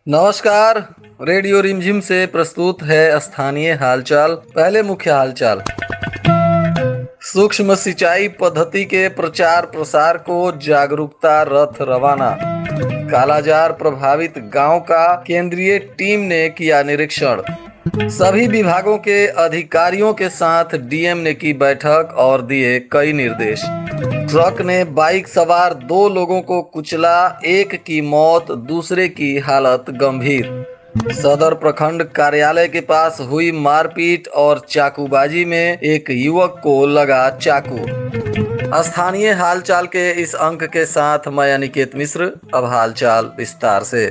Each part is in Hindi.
नमस्कार। रेडियो रिमझिम से प्रस्तुत है स्थानीय हालचाल। पहले मुख्य हालचाल। सूक्ष्म सिंचाई पद्धति के प्रचार प्रसार को जागरूकता रथ रवाना। कालाजार प्रभावित गांव का केंद्रीय टीम ने किया निरीक्षण। सभी विभागों के अधिकारियों के साथ डीएम ने की बैठक और दिए कई निर्देश। ट्रक ने बाइक सवार 2 लोगों को कुचला, एक की मौत, दूसरे की हालत गंभीर। सदर प्रखंड कार्यालय के पास हुई मारपीट और चाकूबाजी में एक युवक को लगा चाकू। स्थानीय हालचाल के इस अंक के साथ मैं अनिकेत मिश्र। अब हालचाल विस्तार से।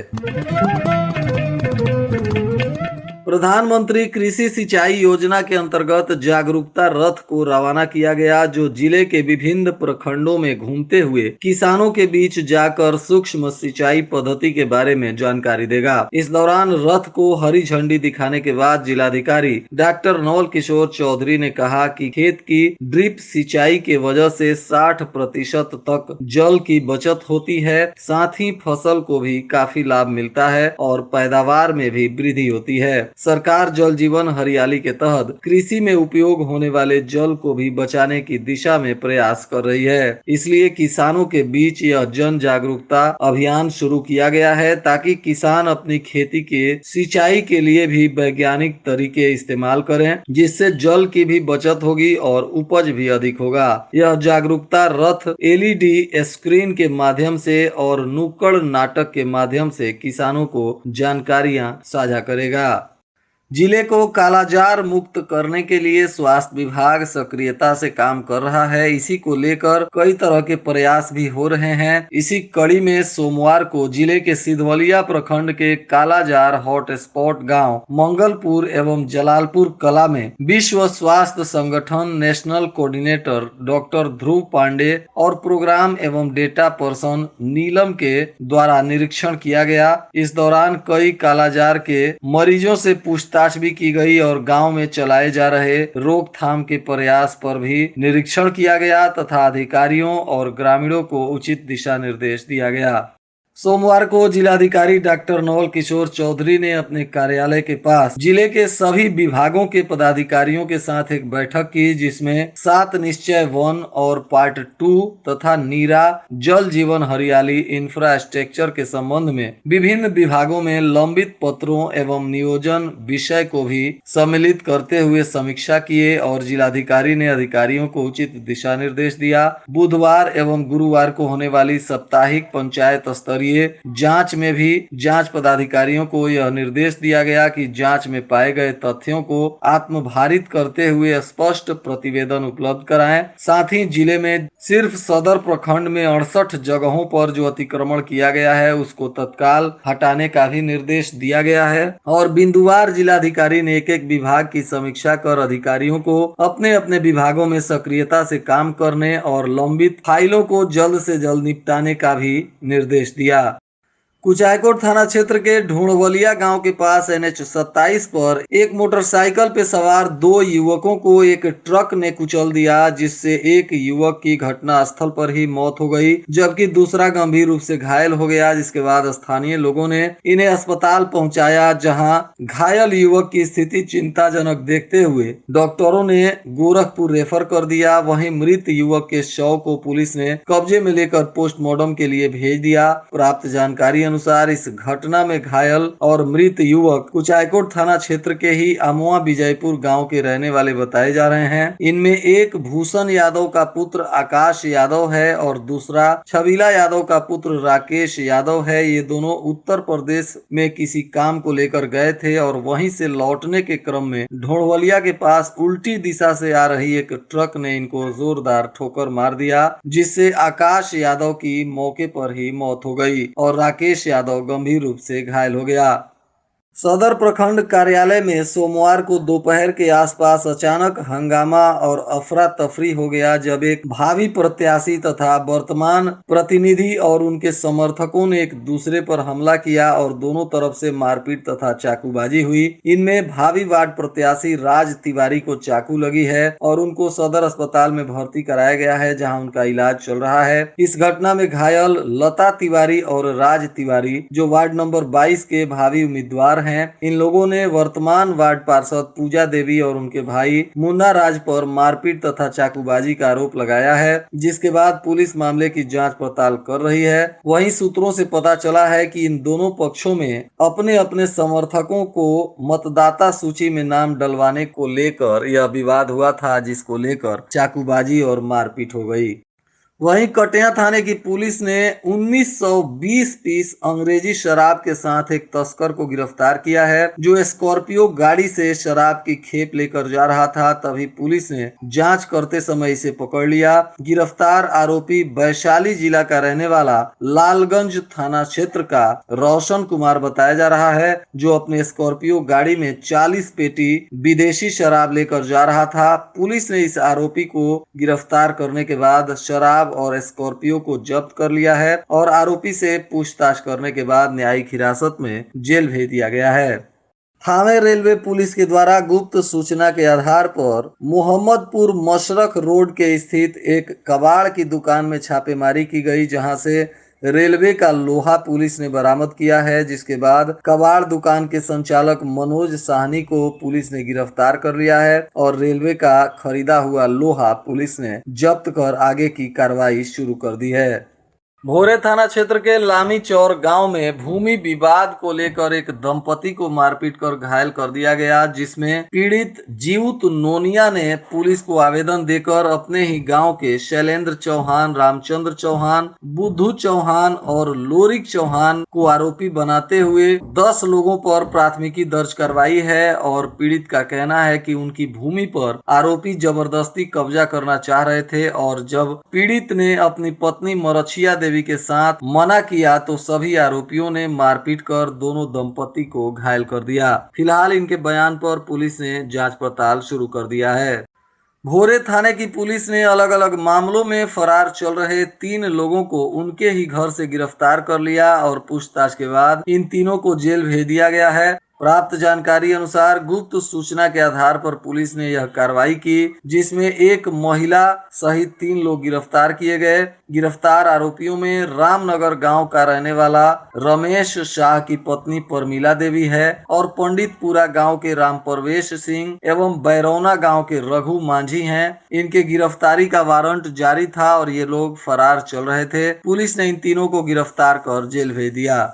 प्रधानमंत्री कृषि सिंचाई योजना के अंतर्गत जागरूकता रथ को रवाना किया गया, जो जिले के विभिन्न प्रखंडों में घूमते हुए किसानों के बीच जाकर सूक्ष्म सिंचाई पद्धति के बारे में जानकारी देगा। इस दौरान रथ को हरी झंडी दिखाने के बाद जिलाधिकारी डॉक्टर नवल किशोर चौधरी ने कहा कि खेत की ड्रिप सिंचाई के वजह से 60% तक जल की बचत होती है, साथ ही फसल को भी काफी लाभ मिलता है और पैदावार में भी वृद्धि होती है। सरकार जल जीवन हरियाली के तहत कृषि में उपयोग होने वाले जल को भी बचाने की दिशा में प्रयास कर रही है। इसलिए किसानों के बीच यह जन जागरूकता अभियान शुरू किया गया है, ताकि किसान अपनी खेती के सिंचाई के लिए भी वैज्ञानिक तरीके इस्तेमाल करें, जिससे जल की भी बचत होगी और उपज भी अधिक होगा। यह जागरूकता रथ एलईडी स्क्रीन के माध्यम से और नुक्कड़ नाटक के माध्यम से किसानों को जानकारियां साझा करेगा। जिले को कालाजार मुक्त करने के लिए स्वास्थ्य विभाग सक्रियता से काम कर रहा है। इसी को लेकर कई तरह के प्रयास भी हो रहे हैं। इसी कड़ी में सोमवार को जिले के सिधवलिया प्रखंड के कालाजार हॉटस्पॉट गांव मंगलपुर एवं जलालपुर कला में विश्व स्वास्थ्य संगठन नेशनल कोऑर्डिनेटर डॉक्टर ध्रुव पांडे और प्रोग्राम एवं डेटा पर्सन नीलम के द्वारा निरीक्षण किया गया। इस दौरान कई कालाजार के मरीजों से पूछताछ भी की गई और गांव में चलाए जा रहे रोकथाम के प्रयास पर भी निरीक्षण किया गया तथा अधिकारियों और ग्रामीणों को उचित दिशा निर्देश दिया गया। सोमवार को जिलाधिकारी डॉक्टर नवल किशोर चौधरी ने अपने कार्यालय के पास जिले के सभी विभागों के पदाधिकारियों के साथ एक बैठक की, जिसमें 7 निश्चय 1 और पार्ट 2 तथा नीरा जल जीवन हरियाली इंफ्रास्ट्रक्चर के संबंध में विभिन्न विभागों में लंबित पत्रों एवं नियोजन विषय को भी सम्मिलित करते हुए समीक्षा किए और जिलाधिकारी ने अधिकारियों को उचित दिशा निर्देश दिया। बुधवार एवं गुरुवार को होने वाली साप्ताहिक पंचायत स्तरीय जांच में भी जांच पदाधिकारियों को यह निर्देश दिया गया कि जांच में पाए गए तथ्यों को आत्मभारित करते हुए स्पष्ट प्रतिवेदन उपलब्ध कराएं। साथ ही जिले में सिर्फ सदर प्रखंड में 68 जगहों पर जो अतिक्रमण किया गया है उसको तत्काल हटाने का भी निर्देश दिया गया है। और बिंदुवार जिलाधिकारी ने एक विभाग की समीक्षा कर अधिकारियों को अपने अपने विभागों में सक्रियता से काम करने और लंबित फाइलों को जल्द से जल्द निपटाने का भी निर्देश दिया। कुचायकोट थाना क्षेत्र के ढूंढवलिया गांव के पास NH 27 पर एक मोटरसाइकिल पे सवार 2 युवकों को एक ट्रक ने कुचल दिया, जिससे एक युवक की घटना स्थल पर ही मौत हो गई, जबकि दूसरा गंभीर रूप से घायल हो गया। जिसके बाद स्थानीय लोगों ने इन्हें अस्पताल पहुंचाया, जहां घायल युवक की स्थिति चिंताजनक देखते हुए डॉक्टरों ने गोरखपुर रेफर कर दिया। वहीं मृत युवक के शव को पुलिस ने कब्जे में लेकर पोस्टमार्टम के लिए भेज दिया। प्राप्त जानकारी अनुसार इस घटना में घायल और मृत युवक कुचायकोट थाना क्षेत्र के ही अमुआ विजयपुर गांव के रहने वाले बताए जा रहे हैं। इनमें एक भूषण यादव का पुत्र आकाश यादव है और दूसरा छबीला यादव का पुत्र राकेश यादव है। ये दोनों उत्तर प्रदेश में किसी काम को लेकर गए थे और वहीं से लौटने के क्रम में ढोड़वलिया के पास उल्टी दिशा से आ रही एक ट्रक ने इनको जोरदार ठोकर मार दिया, जिससे आकाश यादव की मौके पर ही मौत हो गई और राकेश यादव गंभीर रूप से घायल हो गया। सदर प्रखंड कार्यालय में सोमवार को दोपहर के आसपास अचानक हंगामा और अफरा तफरी हो गया जब एक भावी प्रत्याशी तथा वर्तमान प्रतिनिधि और उनके समर्थकों ने एक दूसरे पर हमला किया और दोनों तरफ से मारपीट तथा चाकूबाजी हुई। इनमें भावी वार्ड प्रत्याशी राज तिवारी को चाकू लगी है और उनको सदर अस्पताल में भर्ती कराया गया है, जहां उनका इलाज चल रहा है। इस घटना में घायल लता तिवारी और राज तिवारी, जो वार्ड नंबर 22 के भावी उम्मीदवार हैं, इन लोगों ने वर्तमान वार्ड पार्षद पूजा देवी और उनके भाई मुन्ना राज पर मारपीट तथा चाकूबाजी का आरोप लगाया है, जिसके बाद पुलिस मामले की जांच पड़ताल कर रही है। वहीं सूत्रों से पता चला है कि इन दोनों पक्षों में अपने अपने समर्थकों को मतदाता सूची में नाम डलवाने को लेकर यह विवाद हुआ था, जिसको लेकर चाकूबाजी और मारपीट हो गई। वहीं कटिया थाने की पुलिस ने 1920 पीस अंग्रेजी शराब के साथ एक तस्कर को गिरफ्तार किया है, जो स्कॉर्पियो गाड़ी से शराब की खेप लेकर जा रहा था। तभी पुलिस ने जांच करते समय इसे पकड़ लिया। गिरफ्तार आरोपी वैशाली जिला का रहने वाला लालगंज थाना क्षेत्र का रोशन कुमार बताया जा रहा है, जो अपने स्कॉर्पियो गाड़ी में 40 पेटी विदेशी शराब लेकर जा रहा था। पुलिस ने इस आरोपी को गिरफ्तार करने के बाद शराब और स्कॉर्पियो को जब्त कर लिया है और आरोपी से पूछताछ करने के बाद न्यायिक हिरासत में जेल भेज दिया गया है। थाने रेलवे पुलिस के द्वारा गुप्त सूचना के आधार पर मोहम्मदपुर मशरक रोड के स्थित एक कबाड़ की दुकान में छापेमारी की गई, जहां से रेलवे का लोहा पुलिस ने बरामद किया है। जिसके बाद कबाड़ दुकान के संचालक मनोज साहनी को पुलिस ने गिरफ्तार कर लिया है और रेलवे का खरीदा हुआ लोहा पुलिस ने जब्त कर आगे की कार्रवाई शुरू कर दी है। भोरे थाना क्षेत्र के लामी चौर गांव में भूमि विवाद को लेकर एक दंपति को मारपीट कर घायल कर दिया गया, जिसमें पीड़ित जीउत नोनिया ने पुलिस को आवेदन देकर अपने ही गांव के शैलेंद्र चौहान, रामचंद्र चौहान, बुद्धू चौहान और लोरिक चौहान को आरोपी बनाते हुए 10 लोगों पर प्राथमिकी दर्ज करवाई है। और पीड़ित का कहना है कि उनकी भूमि पर आरोपी जबरदस्ती कब्जा करना चाह रहे थे और जब पीड़ित ने अपनी पत्नी मरछिया देवी के साथ मना किया तो सभी आरोपियों ने मारपीट कर दोनों दंपति को घायल कर दिया। फिलहाल इनके बयान पर पुलिस ने जांच पड़ताल शुरू कर दिया है। भोरे थाने की पुलिस ने अलग अलग मामलों में फरार चल रहे 3 लोगों को उनके ही घर से गिरफ्तार कर लिया और पूछताछ के बाद इन तीनों को जेल भेज दिया गया है। प्राप्त जानकारी अनुसार गुप्त सूचना के आधार पर पुलिस ने यह कार्रवाई की, जिसमें एक महिला सहित 3 लोग गिरफ्तार किए गए। गिरफ्तार आरोपियों में रामनगर गांव का रहने वाला रमेश शाह की पत्नी परमिला देवी है और पंडितपुरा गांव के राम परवेश सिंह एवं बैरौना गांव के रघु मांझी हैं। इनके गिरफ्तारी का वारंट जारी था और ये लोग फरार चल रहे थे। पुलिस ने इन तीनों को गिरफ्तार कर जेल भेज दिया।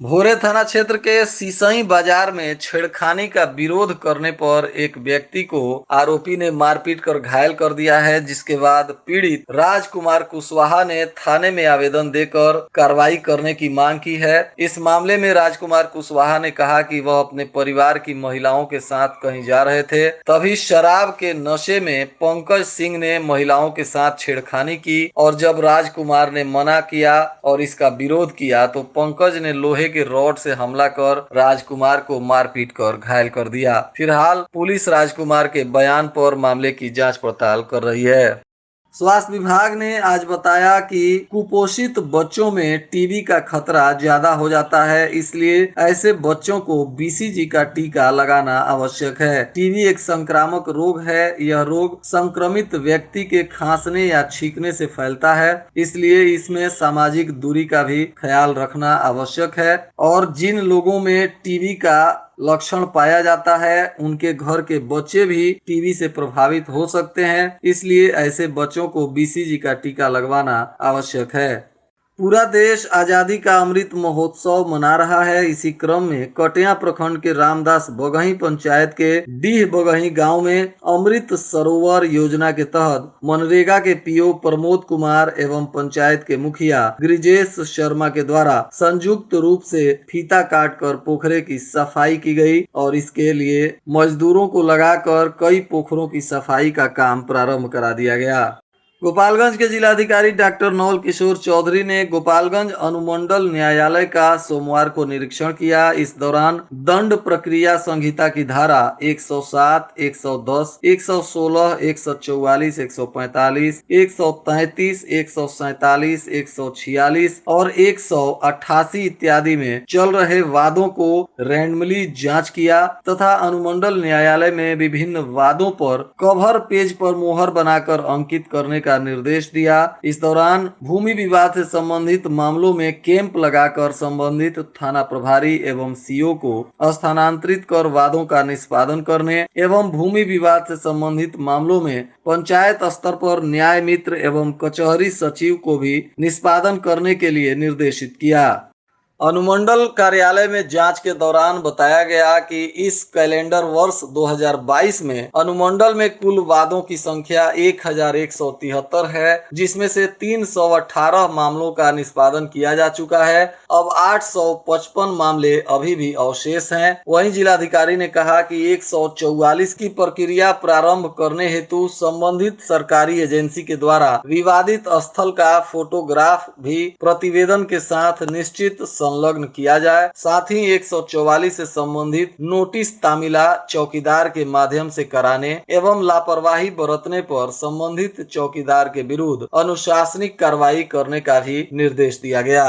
भोरे थाना क्षेत्र के सिसई बाजार में छेड़खानी का विरोध करने पर एक व्यक्ति को आरोपी ने मारपीट कर घायल कर दिया है, जिसके बाद पीड़ित राजकुमार कुशवाहा ने थाने में आवेदन देकर कार्रवाई करने की मांग की है। इस मामले में राजकुमार कुशवाहा ने कहा कि वह अपने परिवार की महिलाओं के साथ कहीं जा रहे थे, तभी शराब के नशे में पंकज सिंह ने महिलाओं के साथ छेड़खानी की और जब राजकुमार ने मना किया और इसका विरोध किया तो पंकज ने लोहे के रॉड से हमला कर राजकुमार को मारपीट कर घायल कर दिया। फिलहाल पुलिस राजकुमार के बयान पर मामले की जांच पड़ताल कर रही है। स्वास्थ्य विभाग ने आज बताया कि कुपोषित बच्चों में टीबी का खतरा ज्यादा हो जाता है, इसलिए ऐसे बच्चों को बीसीजी का टीका लगाना आवश्यक है। टीबी एक संक्रामक रोग है। यह रोग संक्रमित व्यक्ति के खांसने या छींकने से फैलता है, इसलिए इसमें सामाजिक दूरी का भी ख्याल रखना आवश्यक है। और जिन लोगों में टीबी का लक्षण पाया जाता है उनके घर के बच्चे भी टीबी से प्रभावित हो सकते हैं, इसलिए ऐसे बच्चों को बीसीजी का टीका लगवाना आवश्यक है। पूरा देश आजादी का अमृत महोत्सव मना रहा है। इसी क्रम में कटिया प्रखंड के रामदास बगही पंचायत के डीह बगही गांव में अमृत सरोवर योजना के तहत मनरेगा के पीओ प्रमोद कुमार एवं पंचायत के मुखिया गिरिजेश शर्मा के द्वारा संयुक्त रूप से फीता काट कर पोखरे की सफाई की गई और इसके लिए मजदूरों को लगाकर कई पोखरों की सफाई का काम प्रारंभ करा दिया गया। गोपालगंज के जिलाधिकारी डॉक्टर नवल किशोर चौधरी ने गोपालगंज अनुमंडल न्यायालय का सोमवार को निरीक्षण किया। इस दौरान दंड प्रक्रिया संहिता की धारा 107, 110, 116, 144, 145, 133, 147, 146 और 188 इत्यादि में चल रहे वादों को रैंडमली जांच किया तथा अनुमंडल न्यायालय में विभिन्न वादों पर कवर पेज पर मोहर बनाकर अंकित करने का निर्देश दिया। इस दौरान भूमि विवाद से संबंधित मामलों में कैंप लगाकर संबंधित थाना प्रभारी एवं सीओ को स्थानांतरित कर वादों का निष्पादन करने एवं भूमि विवाद से संबंधित मामलों में पंचायत स्तर पर न्याय मित्र एवं कचहरी सचिव को भी निष्पादन करने के लिए निर्देशित किया। अनुमंडल कार्यालय में जांच के दौरान बताया गया कि इस कैलेंडर वर्ष 2022 में अनुमंडल में कुल वादों की संख्या 1173 है, जिसमें से 318 मामलों का निष्पादन किया जा चुका है। अब 855 मामले अभी भी अवशेष हैं। वहीं जिलाधिकारी ने कहा कि 144 की प्रक्रिया प्रारंभ करने हेतु संबंधित सरकारी एजेंसी के द्वारा विवादित स्थल का फोटोग्राफ भी प्रतिवेदन के साथ निश्चित संलग्न किया जाए। साथ ही 144 से संबंधित नोटिस तामीला चौकीदार के माध्यम से कराने एवं लापरवाही बरतने पर संबंधित चौकीदार के विरुद्ध अनुशासनिक कार्रवाई करने का भी निर्देश दिया गया।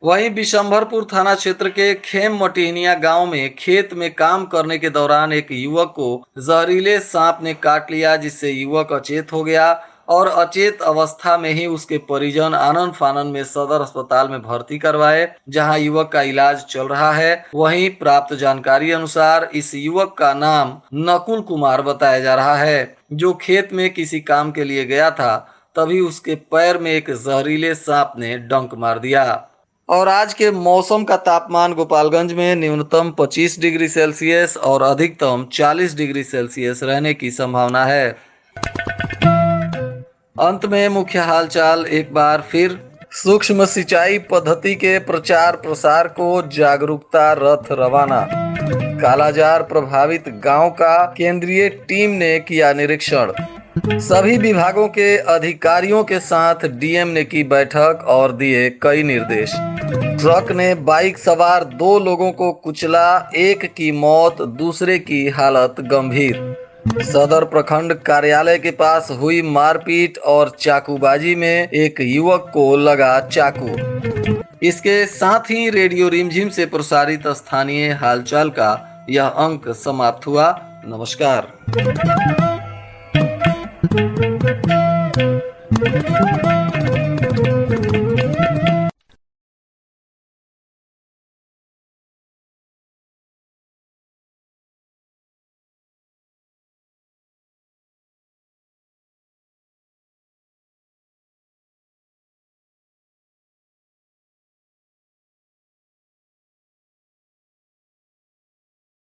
वहीं बिशंभरपुर थाना क्षेत्र के खेम मटिहनिया गांव में खेत में काम करने के दौरान एक युवक को जहरीले सांप ने काट लिया, जिससे युवक अचेत हो गया और अचेत अवस्था में ही उसके परिजन आनन फानन में सदर अस्पताल में भर्ती करवाए, जहां युवक का इलाज चल रहा है। वहीं प्राप्त जानकारी अनुसार इस युवक का नाम नकुल कुमार बताया जा रहा है, जो खेत में किसी काम के लिए गया था। तभी उसके पैर में एक जहरीले सांप ने डंक मार दिया। और आज के मौसम का तापमान गोपालगंज में न्यूनतम 25 डिग्री सेल्सियस और अधिकतम 40 डिग्री सेल्सियस रहने की संभावना है। अंत में मुख्य हालचाल एक बार फिर। सूक्ष्म सिंचाई पद्धति के प्रचार प्रसार को जागरूकता रथ रवाना। कालाजार प्रभावित गांव का केंद्रीय टीम ने किया निरीक्षण। सभी विभागों के अधिकारियों के साथ डीएम ने की बैठक और दिए कई निर्देश। ट्रक ने बाइक सवार 2 लोगों को कुचला, एक की मौत, दूसरे की हालत गंभीर। सदर प्रखंड कार्यालय के पास हुई मारपीट और चाकूबाजी में एक युवक को लगा चाकू। इसके साथ ही रेडियो रिमझिम से प्रसारित स्थानीय हालचाल का यह अंक समाप्त हुआ। नमस्कार।